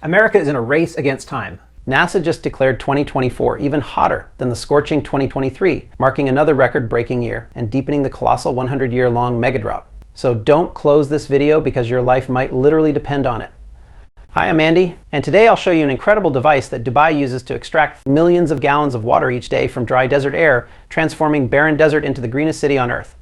America is in a race against time. NASA just declared 2024 even hotter than the scorching 2023, marking another record-breaking year and deepening the colossal 100-year-long megadrop. So don't close this video because your life might literally depend on it. Hi, I'm Andy, and today I'll show you an incredible device that Dubai uses to extract millions of gallons of water each day from dry desert air, transforming barren desert into the greenest city on Earth.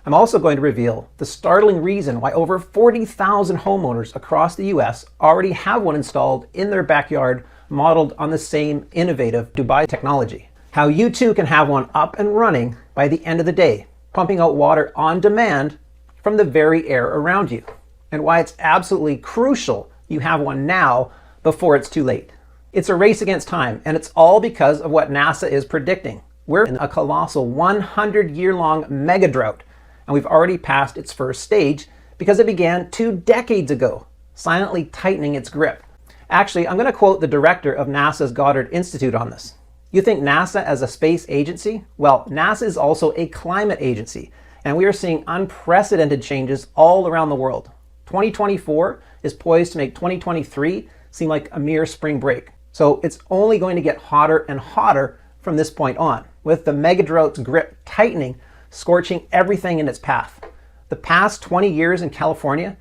I'm also going to reveal the startling reason why over 40,000 homeowners across the US already have one installed in their backyard modeled on the same innovative Dubai technology. How you too can have one up and running by the end of the day, pumping out water on demand from the very air around you, and why it's absolutely crucial you have one now before it's too late. It's a race against time, and it's all because of what NASA is predicting. We're in a colossal 100-year-long mega drought, and we've already passed its first stage because it began 2 decades ago, silently tightening its grip. Actually, I'm going to quote the director of NASA's Goddard Institute on this. You think NASA as a space agency? Well, NASA is also a climate agency, and we are seeing unprecedented changes all around the world. 2024 is poised to make 2023 seem like a mere spring break. So it's only going to get hotter and hotter from this point on, with the megadrought's grip tightening, scorching everything in its path. The past 20 years in California,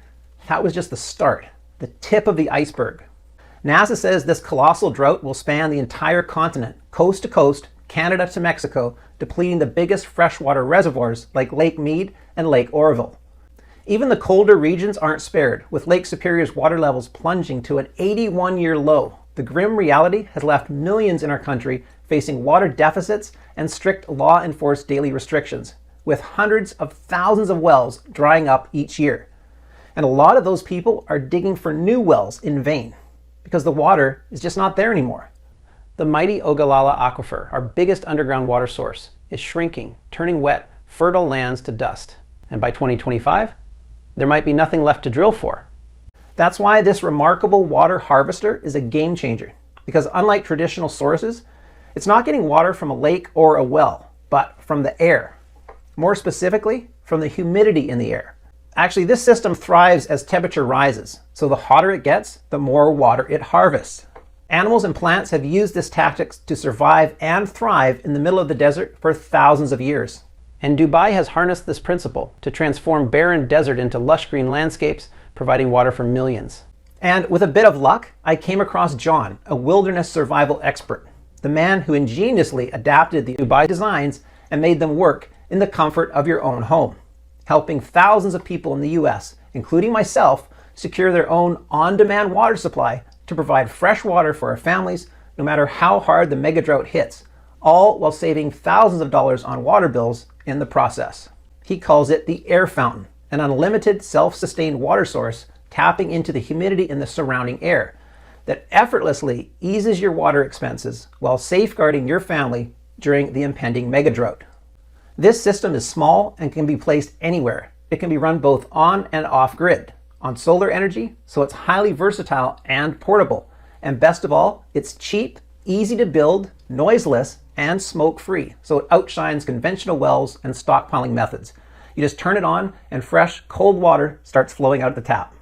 that was just the start, the tip of the iceberg. NASA says this colossal drought will span the entire continent, coast to coast, Canada to Mexico, depleting the biggest freshwater reservoirs like Lake Mead and Lake Oroville. Even the colder regions aren't spared, with Lake Superior's water levels plunging to an 81-year low. The grim reality has left millions in our country facing water deficits and strict law-enforced daily restrictions, with hundreds of thousands of wells drying up each year. And a lot of those people are digging for new wells in vain, because the water is just not there anymore. The mighty Ogallala Aquifer, our biggest underground water source, is shrinking, turning wet, fertile lands to dust. And by 2025, there might be nothing left to drill for. That's why this remarkable water harvester is a game changer, because unlike traditional sources, it's not getting water from a lake or a well, but from the air. More specifically, from the humidity in the air. Actually, this system thrives as temperature rises, so the hotter it gets, the more water it harvests. Animals and plants have used this tactic to survive and thrive in the middle of the desert for thousands of years. And Dubai has harnessed this principle to transform barren desert into lush green landscapes, providing water for millions. And with a bit of luck, I came across John, a wilderness survival expert, the man who ingeniously adapted the Dubai designs and made them work in the comfort of your own home, helping thousands of people in the US, including myself, secure their own on-demand water supply to provide fresh water for our families, no matter how hard the mega drought hits, all while saving thousands of dollars on water bills in the process. He calls it the air fountain, an unlimited self-sustained water source tapping into the humidity in the surrounding air that effortlessly eases your water expenses while safeguarding your family during the impending mega drought. This system is small and can be placed anywhere. It can be run both on and off grid, on solar energy, so it's highly versatile and portable. And best of all, it's cheap, easy to build, noiseless, and smoke-free, so it outshines conventional wells and stockpiling methods. You just turn it on and fresh, cold water starts flowing out the tap.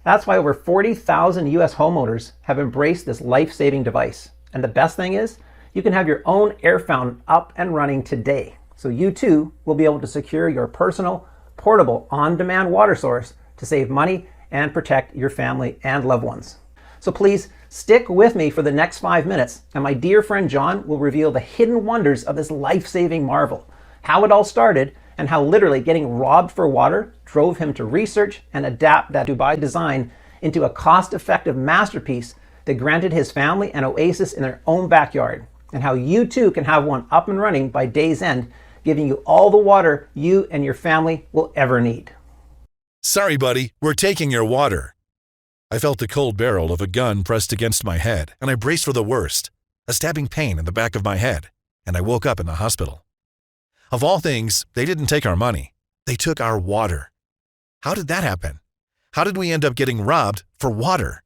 That's why over 40,000 US homeowners have embraced this life-saving device. And the best thing is, you can have your own air fountain up and running today. So you too will be able to secure your personal, portable, on-demand water source to save money and protect your family and loved ones. So please stick with me for the next 5 minutes, and my dear friend John will reveal the hidden wonders of this life-saving marvel, how it all started, and how literally getting robbed for water drove him to research and adapt that Dubai design into a cost-effective masterpiece that granted his family an oasis in their own backyard, and how you too can have one up and running by day's end, giving you all the water you and your family will ever need. Sorry, buddy, we're taking your water. I felt the cold barrel of a gun pressed against my head, and I braced for the worst, a stabbing pain in the back of my head, and I woke up in the hospital. Of all things, they didn't take our money. They took our water. How did that happen? How did we end up getting robbed for water?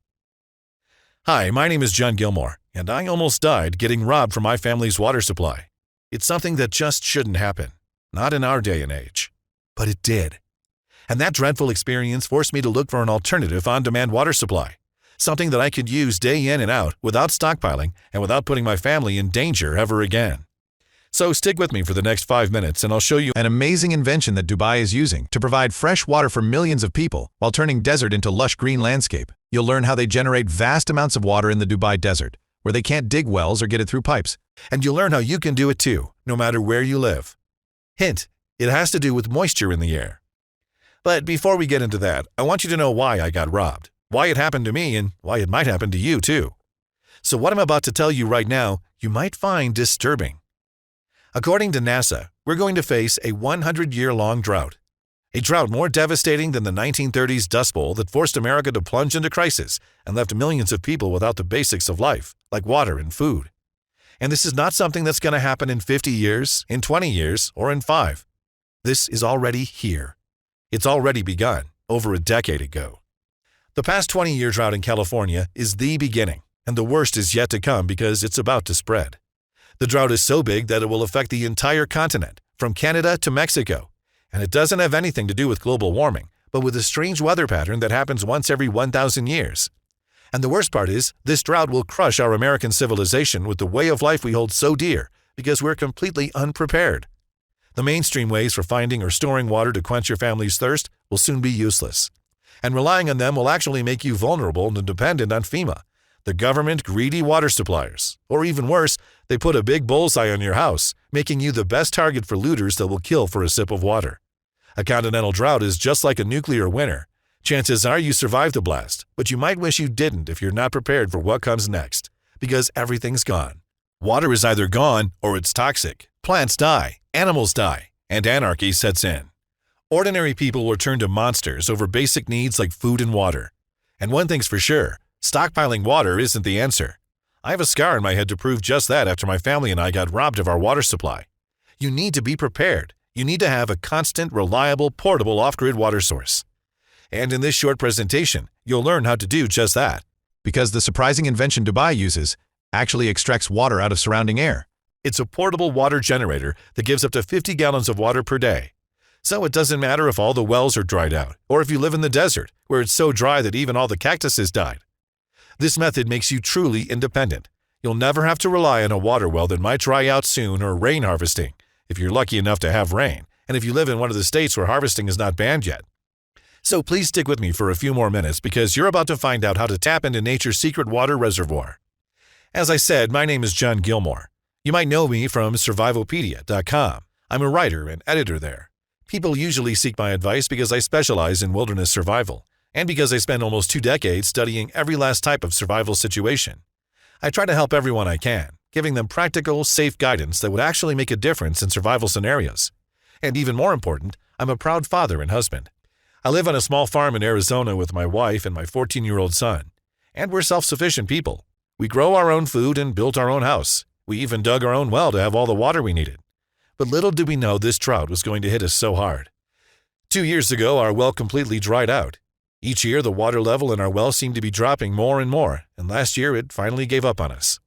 Hi, my name is John Gilmore, and I almost died getting robbed from my family's water supply. It's something that just shouldn't happen, not in our day and age. But it did. And that dreadful experience forced me to look for an alternative on-demand water supply. something that I could use day in and out without stockpiling and without putting my family in danger ever again. So stick with me for the next 5 minutes and I'll show you an amazing invention that Dubai is using to provide fresh water for millions of people while turning desert into lush green landscape. You'll learn how they generate vast amounts of water in the Dubai desert, where they can't dig wells or get it through pipes. And you'll learn how you can do it too, no matter where you live. Hint, it has to do with moisture in the air. But before we get into that, I want you to know why I got robbed, why it happened to me, and why it might happen to you too. So what I'm about to tell you right now, you might find disturbing. According to NASA, we're going to face a 100-year-long drought. A drought more devastating than the 1930s Dust Bowl that forced America to plunge into crisis and left millions of people without the basics of life, like water and food. And this is not something that's going to happen in 50 years, in 20 years, or in 5. This is already here. It's already begun, over a decade ago. The past 20-year drought in California is the beginning, and the worst is yet to come because it's about to spread. The drought is so big that it will affect the entire continent, from Canada to Mexico. And it doesn't have anything to do with global warming, but with a strange weather pattern that happens once every 1,000 years. And the worst part is, this drought will crush our American civilization with the way of life we hold so dear, because we're completely unprepared. The mainstream ways for finding or storing water to quench your family's thirst will soon be useless. And relying on them will actually make you vulnerable and dependent on FEMA, the government greedy water suppliers. Or even worse, they put a big bullseye on your house, making you the best target for looters that will kill for a sip of water. A continental drought is just like a nuclear winter. Chances are you survived the blast, but you might wish you didn't if you're not prepared for what comes next, because everything's gone. Water is either gone or it's toxic. Plants die, animals die, and anarchy sets in. Ordinary people will turn to monsters over basic needs like food and water. And one thing's for sure, stockpiling water isn't the answer. I have a scar on my head to prove just that after my family and I got robbed of our water supply. You need to be prepared. You need to have a constant, reliable, portable off-grid water source. And in this short presentation, you'll learn how to do just that. Because the surprising invention Dubai uses actually extracts water out of surrounding air. It's a portable water generator that gives up to 50 gallons of water per day. So it doesn't matter if all the wells are dried out, or if you live in the desert, where it's so dry that even all the cactuses died. This method makes you truly independent. You'll never have to rely on a water well that might dry out soon or rain harvesting, if you're lucky enough to have rain, and if you live in one of the states where harvesting is not banned yet. So please stick with me for a few more minutes because you're about to find out how to tap into nature's secret water reservoir. As I said, my name is John Gilmore. You might know me from survivalists.com. I'm a writer and editor there. People usually seek my advice because I specialize in wilderness survival, and because I spent almost 2 decades studying every last type of survival situation. I try to help everyone I can, giving them practical, safe guidance that would actually make a difference in survival scenarios. And even more important, I'm a proud father and husband. I live on a small farm in Arizona with my wife and my 14-year-old son. And we're self-sufficient people. We grow our own food and built our own house. We even dug our own well to have all the water we needed. But little did we know this drought was going to hit us so hard. 2 years ago, our well completely dried out. Each year, the water level in our well seemed to be dropping more and more, and last year it finally gave up on us.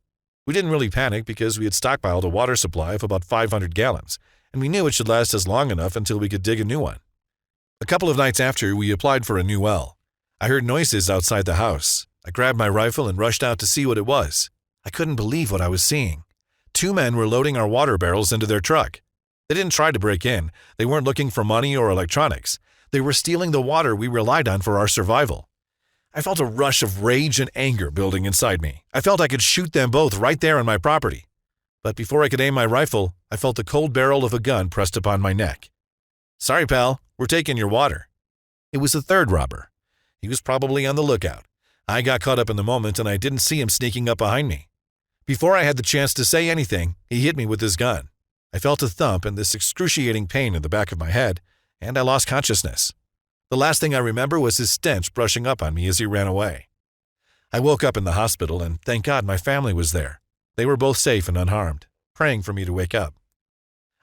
We didn't really panic because we had stockpiled a water supply of about 500 gallons, and we knew it should last us long enough until we could dig a new one. A couple of nights after, we applied for a new well. I heard noises outside the house. I grabbed my rifle and rushed out to see what it was. I couldn't believe what I was seeing. 2 men were loading our water barrels into their truck. They didn't try to break in. They weren't looking for money or electronics. They were stealing the water we relied on for our survival. I felt a rush of rage and anger building inside me. I felt I could shoot them both right there on my property. But before I could aim my rifle, I felt the cold barrel of a gun pressed upon my neck. "Sorry, pal, we're taking your water." It was the third robber. He was probably on the lookout. I got caught up in the moment and I didn't see him sneaking up behind me. Before I had the chance to say anything, he hit me with his gun. I felt a thump and this excruciating pain in the back of my head, and I lost consciousness. The last thing I remember was his stench brushing up on me as he ran away. I woke up in the hospital and thank God my family was there. They were both safe and unharmed, praying for me to wake up.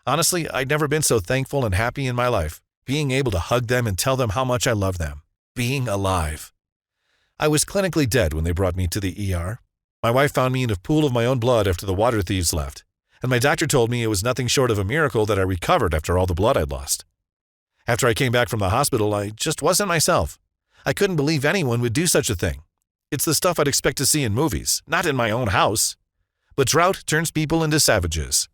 Honestly, I'd never been so thankful and happy in my life, being able to hug them and tell them how much I love them, being alive. I was clinically dead when they brought me to the ER. My wife found me in a pool of my own blood after the water thieves left, and my doctor told me it was nothing short of a miracle that I recovered after all the blood I'd lost. After I came back from the hospital, I just wasn't myself. I couldn't believe anyone would do such a thing. It's the stuff I'd expect to see in movies, not in my own house. But drought turns people into savages.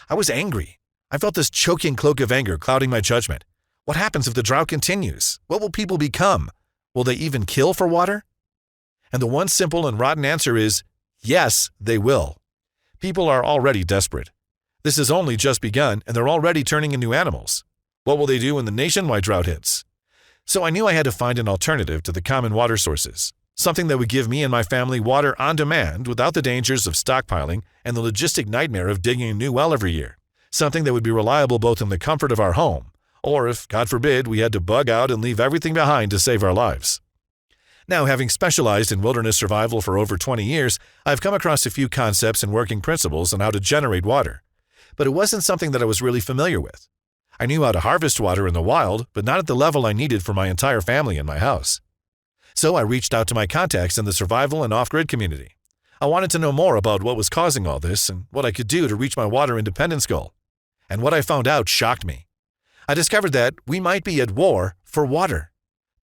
I was angry. I felt this choking cloak of anger clouding my judgment. What happens if the drought continues? What will people become? Will they even kill for water? And the one simple and rotten answer is, yes, they will. People are already desperate. This has only just begun, and they're already turning into animals. What will they do when the nationwide drought hits? So I knew I had to find an alternative to the common water sources, something that would give me and my family water on demand without the dangers of stockpiling and the logistic nightmare of digging a new well every year, something that would be reliable both in the comfort of our home, or if, God forbid, we had to bug out and leave everything behind to save our lives. Now, having specialized in wilderness survival for over 20 years, I've come across a few concepts and working principles on how to generate water. But it wasn't something that I was really familiar with. I knew how to harvest water in the wild, but not at the level I needed for my entire family and my house. So I reached out to my contacts in the survival and off-grid community. I wanted to know more about what was causing all this and what I could do to reach my water independence goal. And what I found out shocked me. I discovered that we might be at war for water.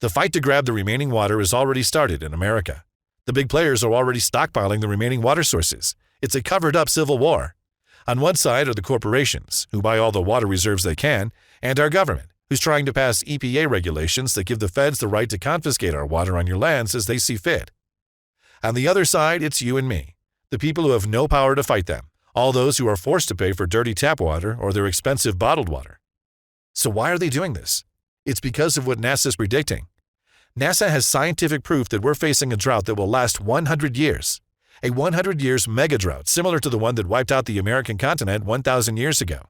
The fight to grab the remaining water has already started in America. The big players are already stockpiling the remaining water sources. It's a covered-up civil war. On one side are the corporations, who buy all the water reserves they can, and our government, who's trying to pass EPA regulations that give the feds the right to confiscate our water on your lands as they see fit. On the other side, it's you and me, the people who have no power to fight them, all those who are forced to pay for dirty tap water or their expensive bottled water. So why are they doing this? It's because of what NASA's predicting. NASA has scientific proof that we're facing a drought that will last 100 years. A 100 years mega drought similar to the one that wiped out the American continent 1,000 years ago.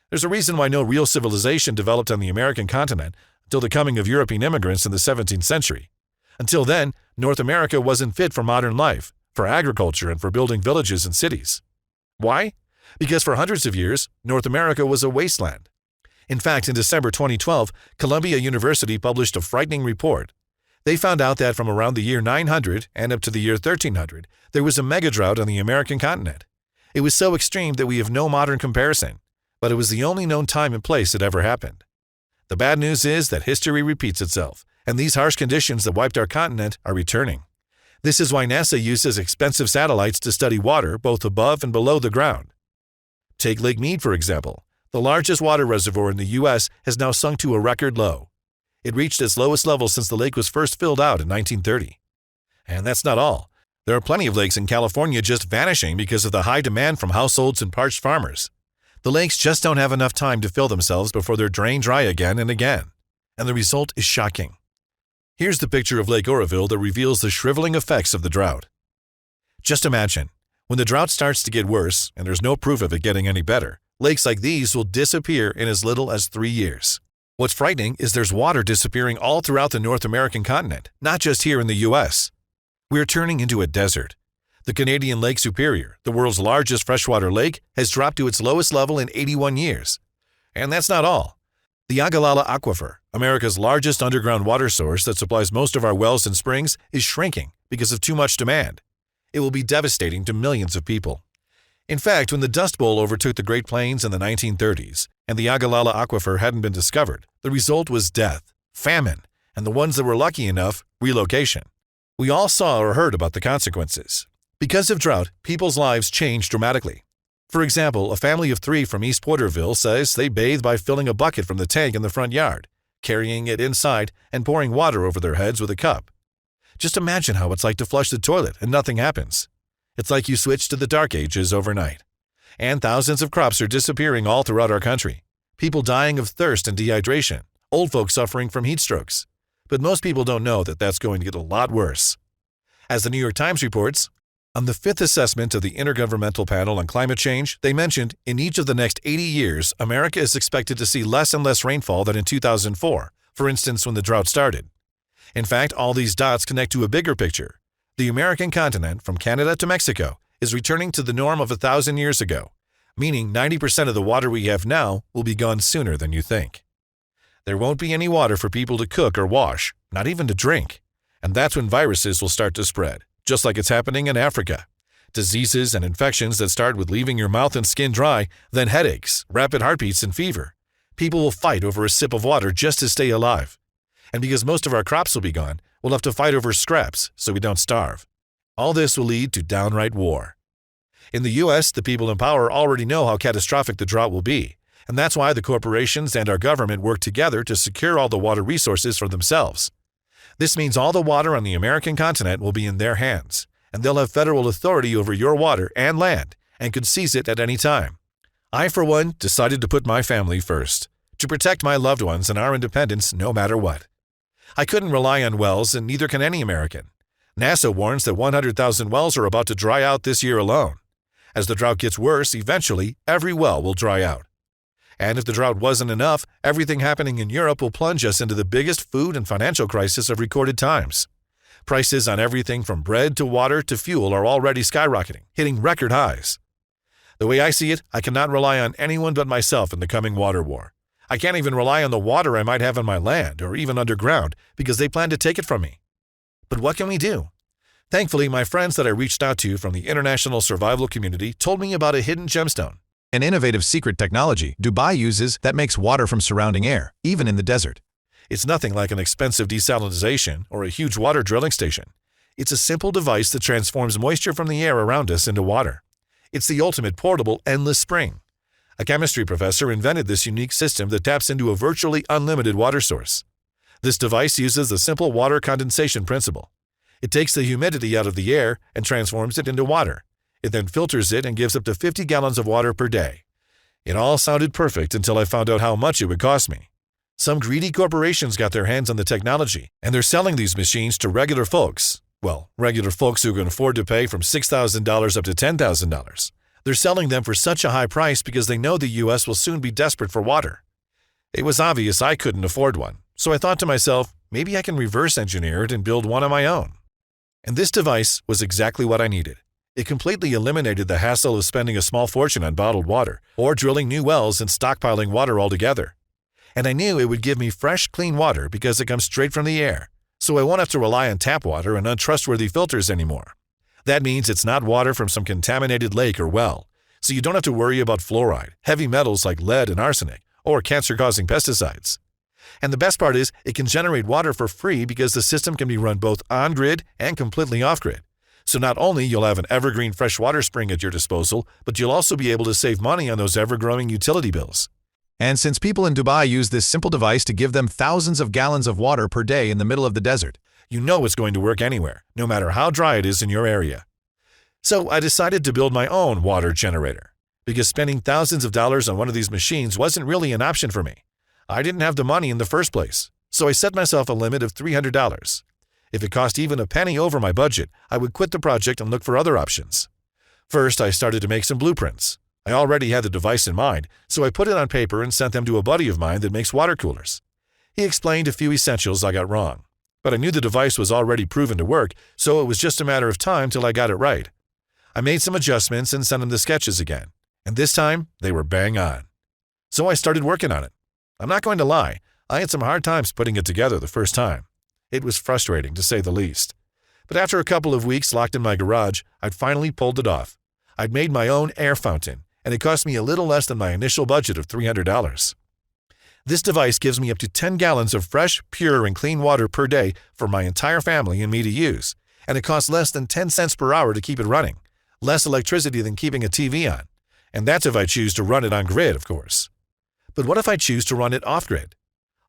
There's a reason why no real civilization developed on the American continent until the coming of European immigrants in the 17th century. Until then, North America wasn't fit for modern life, for agriculture, and for building villages and cities. Why? Because for hundreds of years, North America was a wasteland. In fact, in December 2012, Columbia University published a frightening report. They found out that from around the year 900 and up to the year 1300, there was a mega drought on the American continent. It was so extreme that we have no modern comparison, but it was the only known time and place it ever happened. The bad news is that history repeats itself, and these harsh conditions that wiped our continent are returning. This is why NASA uses expensive satellites to study water both above and below the ground. Take Lake Mead, for example. The largest water reservoir in the U.S. has now sunk to a record low. It reached its lowest level since the lake was first filled out in 1930. And that's not all. There are plenty of lakes in California just vanishing because of the high demand from households and parched farmers. The lakes just don't have enough time to fill themselves before they're drained dry again and again. And the result is shocking. Here's the picture of Lake Oroville that reveals the shriveling effects of the drought. Just imagine, when the drought starts to get worse, and there's no proof of it getting any better, lakes like these will disappear in as little as 3 years. What's frightening is there's water disappearing all throughout the North American continent, not just here in the U.S. We're turning into a desert. The Canadian Lake Superior, the world's largest freshwater lake, has dropped to its lowest level in 81 years. And that's not all. The Ogallala Aquifer, America's largest underground water source that supplies most of our wells and springs, is shrinking because of too much demand. It will be devastating to millions of people. In fact, when the Dust Bowl overtook the Great Plains in the 1930s and the Ogallala Aquifer hadn't been discovered, the result was death, famine, and the ones that were lucky enough, relocation. We all saw or heard about the consequences. Because of drought, people's lives changed dramatically. For example, a family of 3 from East Porterville says they bathe by filling a bucket from the tank in the front yard, carrying it inside, and pouring water over their heads with a cup. Just imagine how it's like to flush the toilet and nothing happens. It's like you switched to the dark ages overnight. And thousands of crops are disappearing all throughout our country. People dying of thirst and dehydration, old folks suffering from heat strokes. But most people don't know that that's going to get a lot worse. As the New York Times reports, on the 5th assessment of the Intergovernmental Panel on Climate Change, they mentioned in each of the next 80 years, America is expected to see less and less rainfall than in 2004, for instance, when the drought started. In fact, all these dots connect to a bigger picture. The American continent, from Canada to Mexico, is returning to the norm of 1,000 years ago, meaning 90% of the water we have now will be gone sooner than you think. There won't be any water for people to cook or wash, not even to drink. And that's when viruses will start to spread, just like it's happening in Africa. Diseases and infections that start with leaving your mouth and skin dry, then headaches, rapid heartbeats, and fever. People will fight over a sip of water just to stay alive. And because most of our crops will be gone, We'll have to fight over scraps so we don't starve. All this will lead to downright war. In the U.S., the people in power already know how catastrophic the drought will be, and that's why the corporations and our government work together to secure all the water resources for themselves. This means all the water on the American continent will be in their hands, and they'll have federal authority over your water and land, and could seize it at any time. I, for one, decided to put my family first, to protect my loved ones and our independence no matter what. I couldn't rely on wells, and neither can any American. NASA warns that 100,000 wells are about to dry out this year alone. As the drought gets worse, eventually, every well will dry out. And if the drought wasn't enough, everything happening in Europe will plunge us into the biggest food and financial crisis of recorded times. Prices on everything from bread to water to fuel are already skyrocketing, hitting record highs. The way I see it, I cannot rely on anyone but myself in the coming water war. I can't even rely on the water I might have on my land or even underground because they plan to take it from me. But what can we do? Thankfully, my friends that I reached out to from the international survival community told me about a hidden gemstone. An innovative secret technology Dubai uses that makes water from surrounding air, even in the desert. It's nothing like an expensive desalinization or a huge water drilling station. It's a simple device that transforms moisture from the air around us into water. It's the ultimate portable, endless spring. A chemistry professor invented this unique system that taps into a virtually unlimited water source. This device uses the simple water condensation principle. It takes the humidity out of the air and transforms it into water. It then filters it and gives up to 50 gallons of water per day. It all sounded perfect until I found out how much it would cost me. Some greedy corporations got their hands on the technology, and they're selling these machines to regular folks. Well, regular folks who can afford to pay from $6,000 up to $10,000. They're selling them for such a high price because they know the U.S. will soon be desperate for water. It was obvious I couldn't afford one, so I thought to myself, maybe I can reverse engineer it and build one of my own. And this device was exactly what I needed. It completely eliminated the hassle of spending a small fortune on bottled water or drilling new wells and stockpiling water altogether. And I knew it would give me fresh, clean water because it comes straight from the air, so I won't have to rely on tap water and untrustworthy filters anymore. That means it's not water from some contaminated lake or well, so you don't have to worry about fluoride, heavy metals like lead and arsenic, or cancer-causing pesticides. And the best part is it can generate water for free because the system can be run both on-grid and completely off-grid. So not only you'll have an evergreen freshwater spring at your disposal, but you'll also be able to save money on those ever-growing utility bills. And since people in Dubai use this simple device to give them thousands of gallons of water per day in the middle of the desert, you know it's going to work anywhere, no matter how dry it is in your area. So I decided to build my own water generator, because spending thousands of dollars on one of these machines wasn't really an option for me. I didn't have the money in the first place, so I set myself a limit of $300. If it cost even a penny over my budget, I would quit the project and look for other options. First, I started to make some blueprints. I already had the device in mind, so I put it on paper and sent them to a buddy of mine that makes water coolers. He explained a few essentials I got wrong, but I knew the device was already proven to work, so it was just a matter of time till I got it right. I made some adjustments and sent him the sketches again, and this time they were bang on. So I started working on it. I'm not going to lie, I had some hard times putting it together the first time. It was frustrating, to say the least. But after a couple of weeks locked in my garage, I'd finally pulled it off. I'd made my own air fountain, and it cost me a little less than my initial budget of $300. This device gives me up to 10 gallons of fresh, pure, and clean water per day for my entire family and me to use, and it costs less than 10 cents per hour to keep it running, less electricity than keeping a TV on. And that's if I choose to run it on grid, of course. But what if I choose to run it off-grid?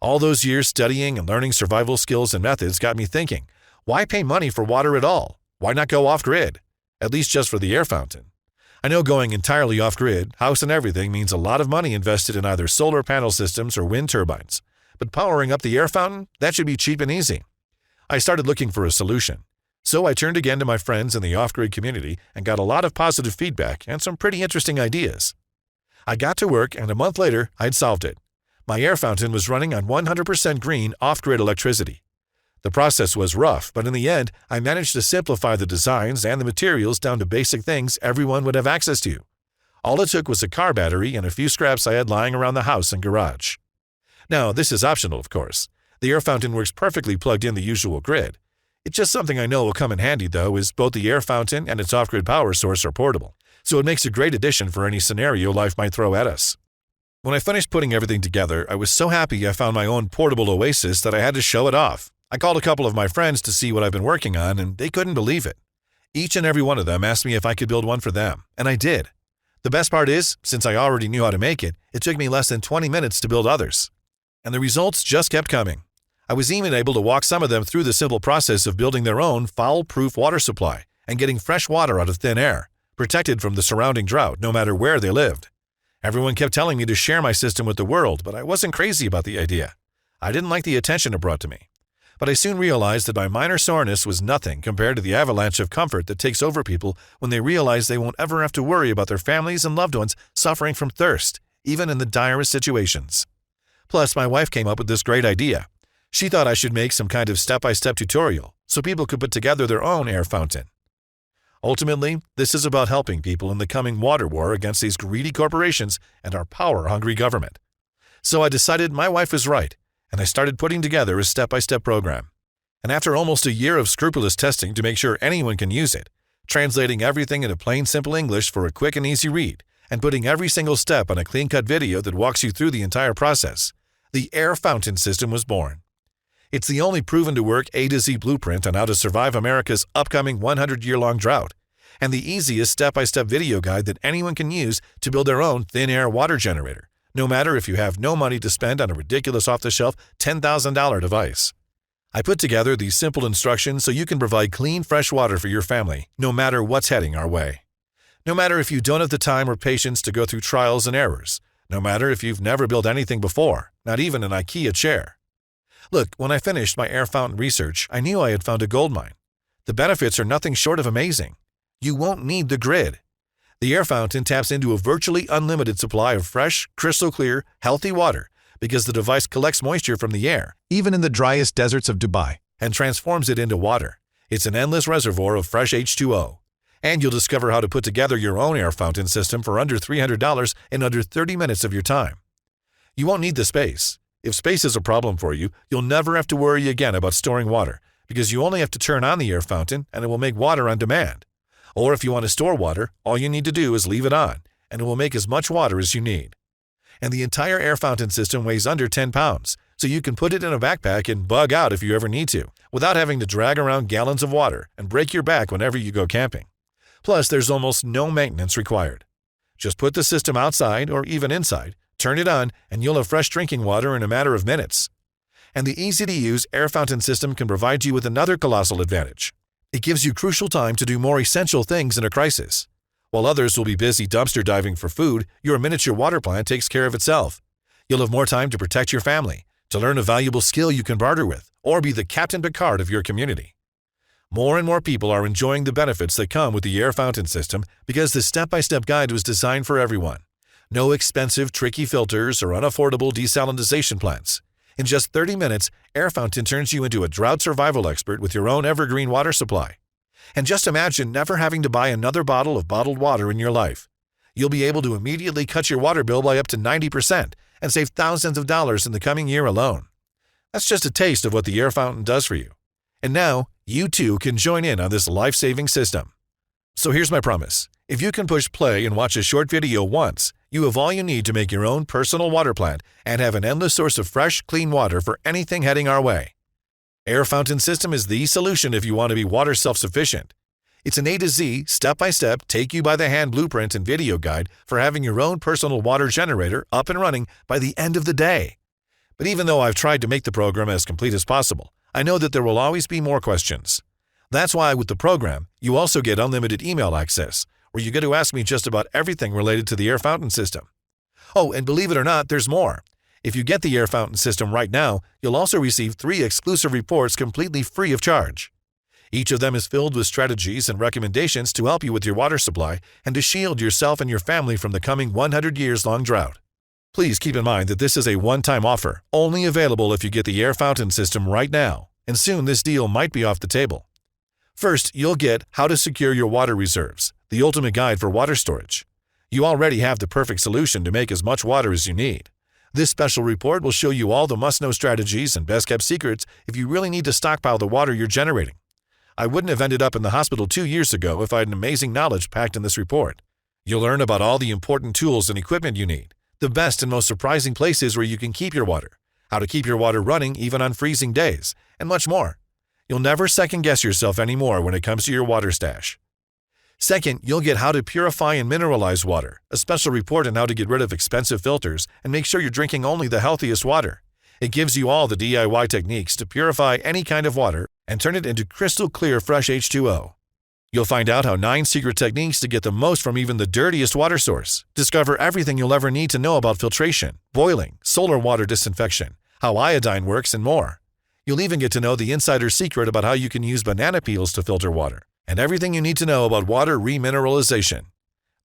All those years studying and learning survival skills and methods got me thinking, why pay money for water at all? Why not go off-grid? At least just for the air fountain. I know going entirely off-grid, house and everything, means a lot of money invested in either solar panel systems or wind turbines. But powering up the air fountain, that should be cheap and easy. I started looking for a solution. So I turned again to my friends in the off-grid community and got a lot of positive feedback and some pretty interesting ideas. I got to work, and a month later, I'd solved it. My air fountain was running on 100% green off-grid electricity. The process was rough, but in the end, I managed to simplify the designs and the materials down to basic things everyone would have access to. All it took was a car battery and a few scraps I had lying around the house and garage. Now, this is optional, of course. The air fountain works perfectly plugged in the usual grid. It's just something I know will come in handy, though, is both the air fountain and its off-grid power source are portable, so it makes a great addition for any scenario life might throw at us. When I finished putting everything together, I was so happy I found my own portable oasis that I had to show it off. I called a couple of my friends to see what I've been working on, and they couldn't believe it. Each and every one of them asked me if I could build one for them, and I did. The best part is, since I already knew how to make it, it took me less than 20 minutes to build others. And the results just kept coming. I was even able to walk some of them through the simple process of building their own foul-proof water supply and getting fresh water out of thin air, protected from the surrounding drought no matter where they lived. Everyone kept telling me to share my system with the world, but I wasn't crazy about the idea. I didn't like the attention it brought to me. But I soon realized that my minor soreness was nothing compared to the avalanche of comfort that takes over people when they realize they won't ever have to worry about their families and loved ones suffering from thirst, even in the direst situations. Plus, my wife came up with this great idea. She thought I should make some kind of step-by-step tutorial so people could put together their own air fountain. Ultimately, this is about helping people in the coming water war against these greedy corporations and our power-hungry government. So I decided my wife was right, and I started putting together a step-by-step program. And after almost a year of scrupulous testing to make sure anyone can use it, translating everything into plain simple English for a quick and easy read, and putting every single step on a clean-cut video that walks you through the entire process, the air fountain system was born. It's the only proven-to-work A-to-Z blueprint on how to survive America's upcoming 100-year-long drought, and the easiest step-by-step video guide that anyone can use to build their own thin-air water generator, no matter if you have no money to spend on a ridiculous off-the-shelf $10,000 device. I put together these simple instructions so you can provide clean, fresh water for your family, no matter what's heading our way. No matter if you don't have the time or patience to go through trials and errors, no matter if you've never built anything before, not even an IKEA chair. Look, when I finished my air fountain research, I knew I had found a goldmine. The benefits are nothing short of amazing. You won't need the grid. The air fountain taps into a virtually unlimited supply of fresh, crystal clear, healthy water because the device collects moisture from the air, Even in the driest deserts of Dubai. and transforms it into water. It's an endless reservoir of fresh H2O. And you'll discover how to put together your own air fountain system for under $300 in under 30 minutes of your time. You won't need the space. If space is a problem for you, you'll never have to worry again about storing water because you only have to turn on the air fountain and it will make water on demand. Or if you want to store water, all you need to do is leave it on, and it will make as much water as you need. And the entire air fountain system weighs under 10 pounds, so you can put it in a backpack and bug out if you ever need to, without having to drag around gallons of water and break your back whenever you go camping. Plus, there's almost no maintenance required. Just put the system outside or even inside, turn it on, and you'll have fresh drinking water in a matter of minutes. And the easy-to-use air fountain system can provide you with another colossal advantage. It gives you crucial time to do more essential things in a crisis. While others will be busy dumpster diving for food, your miniature water plant takes care of itself. You'll have more time to protect your family, to learn a valuable skill you can barter with, or be the Captain Picard of your community. More and more people are enjoying the benefits that come with the air fountain system because the step-by-step guide was designed for everyone. No expensive, tricky filters or unaffordable desalinization plants. In just 30 minutes, Air Fountain turns you into a drought survival expert with your own evergreen water supply. And just imagine never having to buy another bottle of bottled water in your life. You'll be able to immediately cut your water bill by up to 90% and save thousands of dollars in the coming year alone. That's just a taste of what the Air Fountain does for you. And now, you too can join in on this life-saving system. So here's my promise. If you can push play and watch a short video once, you have all you need to make your own personal water plant and have an endless source of fresh, clean water for anything heading our way. Air Fountain System is the solution if you want to be water self-sufficient. It's an A to Z, step-by-step, take-you-by-the-hand blueprint and video guide for having your own personal water generator up and running by the end of the day. But even though I've tried to make the program as complete as possible, I know that there will always be more questions. That's why with the program, you also get unlimited email access, where you get to ask me just about everything related to the Air Fountain System. Oh, and believe it or not, there's more. If you get the Air Fountain System right now, you'll also receive 3 exclusive reports completely free of charge. Each of them is filled with strategies and recommendations to help you with your water supply and to shield yourself and your family from the coming 100 years long drought. Please keep in mind that this is a one-time offer, only available if you get the Air Fountain System right now, and soon this deal might be off the table. First, you'll get How to Secure Your Water Reserves, the ultimate guide for water storage. You already have the perfect solution to make as much water as you need. This special report will show you all the must-know strategies and best-kept secrets if you really need to stockpile the water you're generating. I wouldn't have ended up in the hospital 2 years ago if I had an amazing knowledge packed in this report. You'll learn about all the important tools and equipment you need, the best and most surprising places where you can keep your water, how to keep your water running even on freezing days, and much more. You'll never second-guess yourself anymore when it comes to your water stash. Second, you'll get how to purify and mineralize water, a special report on how to get rid of expensive filters and make sure you're drinking only the healthiest water. It gives you all the DIY techniques to purify any kind of water and turn it into crystal clear fresh H2O. You'll find out how 9 secret techniques to get the most from even the dirtiest water source. Discover everything you'll ever need to know about filtration, boiling, solar water disinfection, how iodine works, and more. You'll even get to know the insider secret about how you can use banana peels to filter water, and everything you need to know about water remineralization.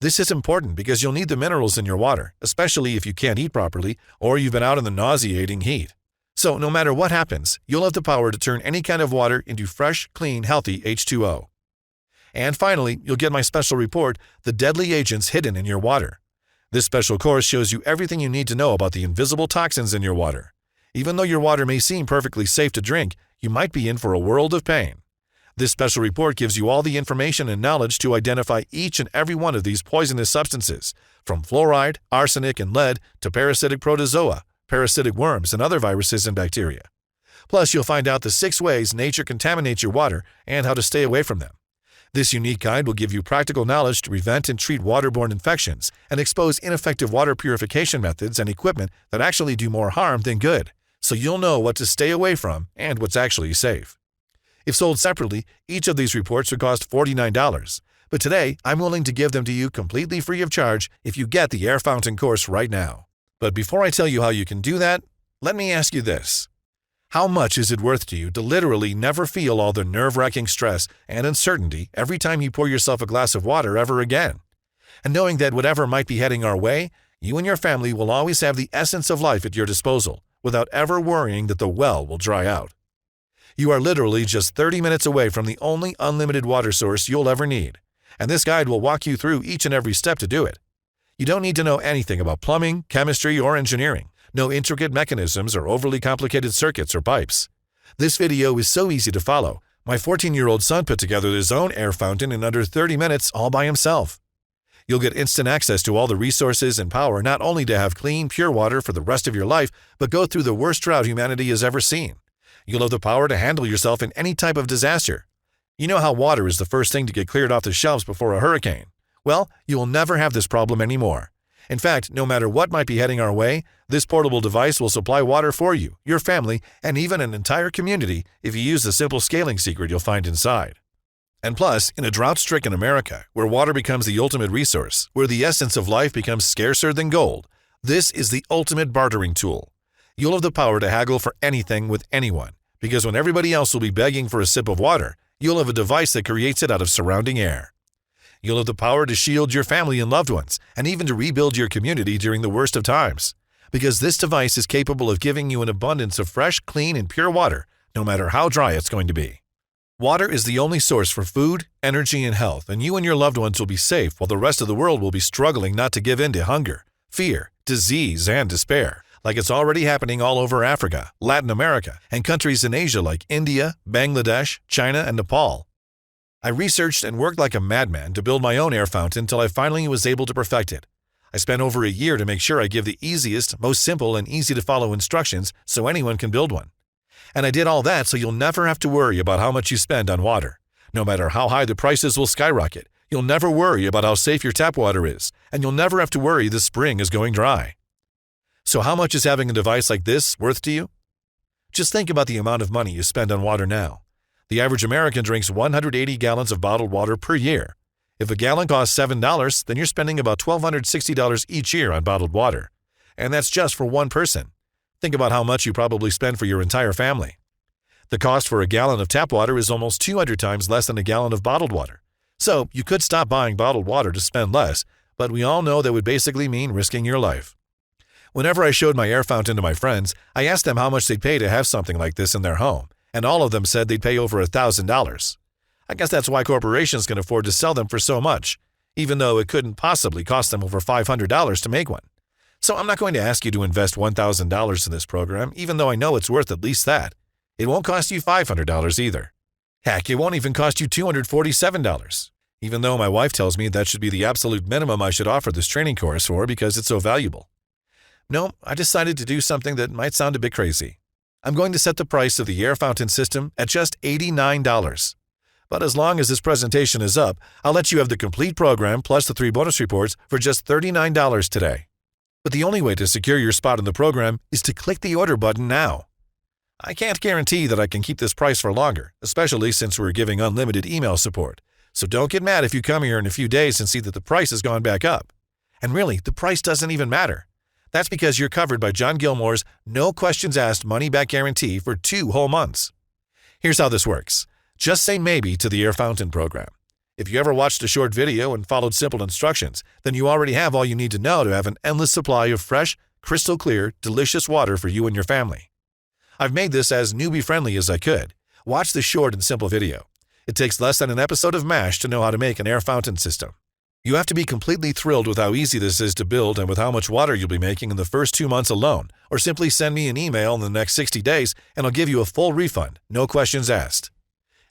This is important because you'll need the minerals in your water, especially if you can't eat properly or you've been out in the nauseating heat. So no matter what happens, you'll have the power to turn any kind of water into fresh, clean, healthy H2O. And finally, you'll get my special report, The Deadly Agents Hidden in Your Water. This special course shows you everything you need to know about the invisible toxins in your water. Even though your water may seem perfectly safe to drink, you might be in for a world of pain. This special report gives you all the information and knowledge to identify each and every one of these poisonous substances, from fluoride, arsenic, and lead to parasitic protozoa, parasitic worms, and other viruses and bacteria. Plus, you'll find out the 6 ways nature contaminates your water and how to stay away from them. This unique guide will give you practical knowledge to prevent and treat waterborne infections and expose ineffective water purification methods and equipment that actually do more harm than good, so you'll know what to stay away from and what's actually safe. If sold separately, each of these reports would cost $49, but today I'm willing to give them to you completely free of charge if you get the Air Fountain course right now. But before I tell you how you can do that, let me ask you this. How much is it worth to you to literally never feel all the nerve-wracking stress and uncertainty every time you pour yourself a glass of water ever again? And knowing that whatever might be heading our way, you and your family will always have the essence of life at your disposal without ever worrying that the well will dry out. You are literally just 30 minutes away from the only unlimited water source you'll ever need, and this guide will walk you through each and every step to do it. You don't need to know anything about plumbing, chemistry, or engineering. No intricate mechanisms or overly complicated circuits or pipes. This video is so easy to follow. My 14-year-old son put together his own air fountain in under 30 minutes all by himself. You'll get instant access to all the resources and power not only to have clean, pure water for the rest of your life, but go through the worst drought humanity has ever seen. You'll have the power to handle yourself in any type of disaster. You know how water is the first thing to get cleared off the shelves before a hurricane? Well, you will never have this problem anymore. In fact, no matter what might be heading our way, this portable device will supply water for you, your family, and even an entire community if you use the simple scaling secret you'll find inside. And plus, in a drought-stricken America, where water becomes the ultimate resource, where the essence of life becomes scarcer than gold, this is the ultimate bartering tool. You'll have the power to haggle for anything with anyone, because when everybody else will be begging for a sip of water, you'll have a device that creates it out of surrounding air. You'll have the power to shield your family and loved ones, and even to rebuild your community during the worst of times, because this device is capable of giving you an abundance of fresh, clean, and pure water, no matter how dry it's going to be. Water is the only source for food, energy, and health, and you and your loved ones will be safe while the rest of the world will be struggling not to give in to hunger, fear, disease, and despair, like it's already happening all over Africa, Latin America, and countries in Asia like India, Bangladesh, China, and Nepal. I researched and worked like a madman to build my own air fountain until I finally was able to perfect it. I spent over a year to make sure I give the easiest, most simple, and easy-to-follow instructions so anyone can build one. And I did all that so you'll never have to worry about how much you spend on water. No matter how high the prices will skyrocket, you'll never worry about how safe your tap water is, and you'll never have to worry the spring is going dry. So how much is having a device like this worth to you? Just think about the amount of money you spend on water now. The average American drinks 180 gallons of bottled water per year. If a gallon costs $7, then you're spending about $1,260 each year on bottled water. And that's just for one person. Think about how much you probably spend for your entire family. The cost for a gallon of tap water is almost 200 times less than a gallon of bottled water. So you could stop buying bottled water to spend less, but we all know that would basically mean risking your life. Whenever I showed my air fountain to my friends, I asked them how much they'd pay to have something like this in their home, and all of them said they'd pay over $1,000. I guess that's why corporations can afford to sell them for so much, even though it couldn't possibly cost them over $500 to make one. So I'm not going to ask you to invest $1,000 in this program, even though I know it's worth at least that. It won't cost you $500 either. Heck, it won't even cost you $247, even though my wife tells me that should be the absolute minimum I should offer this training course for because it's so valuable. No, I decided to do something that might sound a bit crazy. I'm going to set the price of the air fountain system at just $89. But as long as this presentation is up, I'll let you have the complete program plus the 3 bonus reports for just $39 today. But the only way to secure your spot in the program is to click the order button now. I can't guarantee that I can keep this price for longer, especially since we're giving unlimited email support. So don't get mad if you come here in a few days and see that the price has gone back up. And really, the price doesn't even matter. That's because you're covered by John Gilmore's no questions asked money-back guarantee for 2 whole months. Here's how this works. Just say maybe to the air fountain program. If you ever watched a short video and followed simple instructions, then you already have all you need to know to have an endless supply of fresh, crystal clear, delicious water for you and your family. I've made this as newbie-friendly as I could. Watch this short and simple video. It takes less than an episode of MASH to know how to make an air fountain system. You have to be completely thrilled with how easy this is to build and with how much water you'll be making in the first 2 months alone, or simply send me an email in the next 60 days and I'll give you a full refund, no questions asked.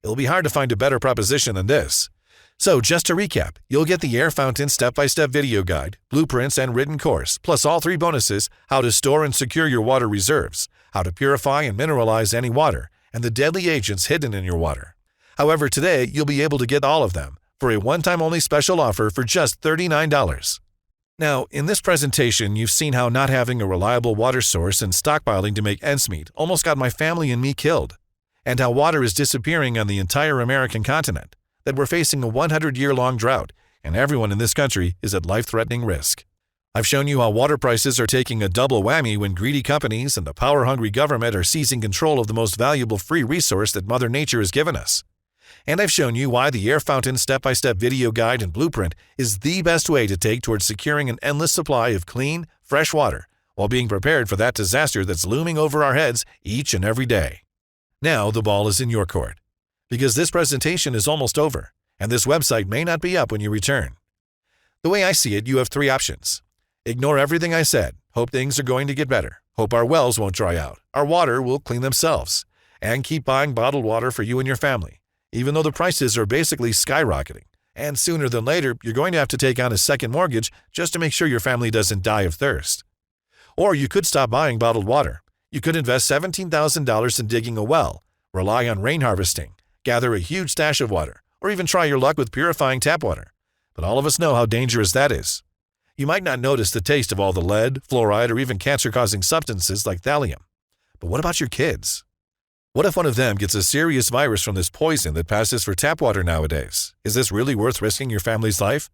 It'll be hard to find a better proposition than this. So just to recap, you'll get the air fountain step-by-step video guide, blueprints, and written course, plus all 3 bonuses: how to store and secure your water reserves, how to purify and mineralize any water, and the deadly agents hidden in your water. However, today you'll be able to get all of them for a one-time only special offer for just $39. Now, in this presentation, you've seen how not having a reliable water source and stockpiling to make ends meet almost got my family and me killed, and how water is disappearing on the entire American continent, that we're facing a 100-year-long drought, and everyone in this country is at life-threatening risk. I've shown you how water prices are taking a double whammy when greedy companies and the power-hungry government are seizing control of the most valuable free resource that Mother Nature has given us. And I've shown you why the Air Fountain step-by-step video guide and blueprint is the best way to take towards securing an endless supply of clean, fresh water, while being prepared for that disaster that's looming over our heads each and every day. Now the ball is in your court, because this presentation is almost over, and this website may not be up when you return. The way I see it, you have 3 options. Ignore everything I said, hope things are going to get better, hope our wells won't dry out, our water will clean themselves, and keep buying bottled water for you and your family, even though the prices are basically skyrocketing, and sooner than later you're going to have to take on a second mortgage just to make sure your family doesn't die of thirst. Or you could stop buying bottled water. You could invest $17,000 in digging a well, rely on rain harvesting, gather a huge stash of water, or even try your luck with purifying tap water. But all of us know how dangerous that is. You might not notice the taste of all the lead, fluoride, or even cancer-causing substances like thallium. But what about your kids? What if one of them gets a serious virus from this poison that passes for tap water nowadays? Is this really worth risking your family's life?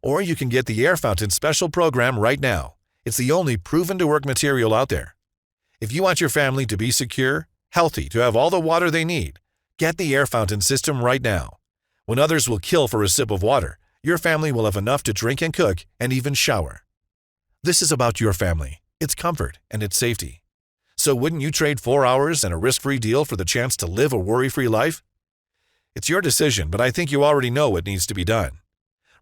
Or you can get the Air Fountain special program right now. It's the only proven-to-work material out there. If you want your family to be secure, healthy, to have all the water they need, get the Air Fountain system right now. When others will kill for a sip of water, your family will have enough to drink and cook and even shower. This is about your family, its comfort, and its safety. So wouldn't you trade 4 hours and a risk-free deal for the chance to live a worry-free life? It's your decision, but I think you already know what needs to be done.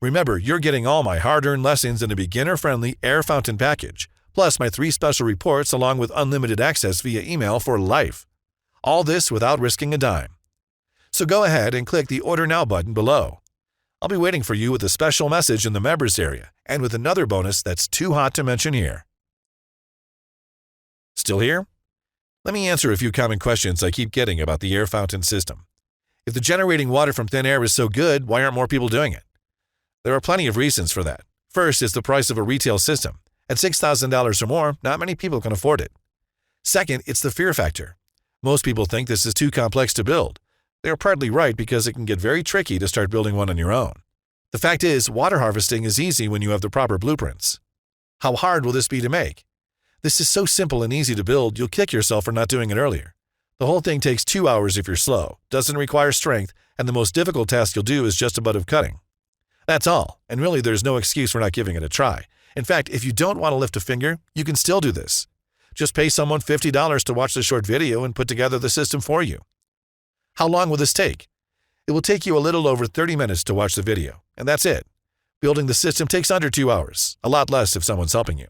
Remember, you're getting all my hard-earned lessons in a beginner-friendly Air Fountain package, plus my 3 special reports along with unlimited access via email for life. All this without risking a dime. So go ahead and click the Order Now button below. I'll be waiting for you with a special message in the members area and with another bonus that's too hot to mention here. Still here? Let me answer a few common questions I keep getting about the Air Fountain system. If the generating water from thin air is so good, why aren't more people doing it? There are plenty of reasons for that. First is the price of a retail system. At $6,000 or more, not many people can afford it. Second, it's the fear factor. Most people think this is too complex to build. They are partly right because it can get very tricky to start building one on your own. The fact is, water harvesting is easy when you have the proper blueprints. How hard will this be to make? This is so simple and easy to build, you'll kick yourself for not doing it earlier. The whole thing takes 2 hours if you're slow, doesn't require strength, and the most difficult task you'll do is just a bit of cutting. That's all, and really there's no excuse for not giving it a try. In fact, if you don't want to lift a finger, you can still do this. Just pay someone $50 to watch the short video and put together the system for you. How long will this take? It will take you a little over 30 minutes to watch the video, and that's it. Building the system takes under 2 hours, a lot less if someone's helping you.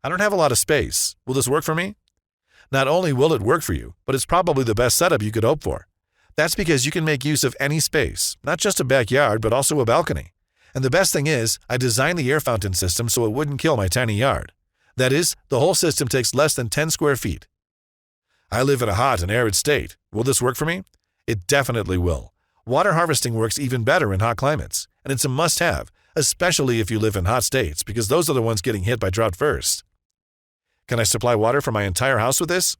I don't have a lot of space. Will this work for me? Not only will it work for you, but it's probably the best setup you could hope for. That's because you can make use of any space, not just a backyard, but also a balcony. And the best thing is, I designed the Air Fountain system so it wouldn't kill my tiny yard. That is, the whole system takes less than 10 square feet. I live in a hot and arid state. Will this work for me? It definitely will. Water harvesting works even better in hot climates, and it's a must-have, especially if you live in hot states, because those are the ones getting hit by drought first. Can I supply water for my entire house with this?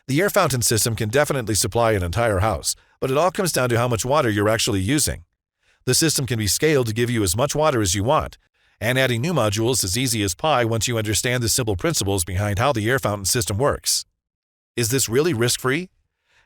The air fountain system can definitely supply an entire house, but it all comes down to how much water you're actually using. The system can be scaled to give you as much water as you want, and adding new modules is easy as pie once you understand the simple principles behind how the air fountain system works. Is this really risk-free?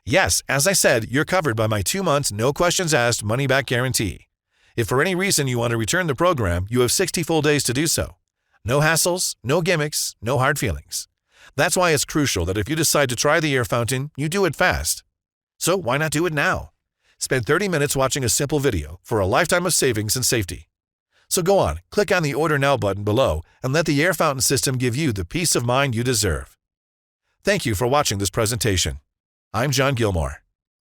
Yes, as I said, you're covered by my 2 months, no questions asked, money-back guarantee. If for any reason you want to return the program, you have 60 full days to do so. No hassles, no gimmicks, no hard feelings. That's why it's crucial that if you decide to try the air fountain, you do it fast. So why not do it now? Spend 30 minutes watching a simple video for a lifetime of savings and safety. So go on, click on the Order Now button below and let the air fountain system give you the peace of mind you deserve. Thank you for watching this presentation. I'm John Gilmore.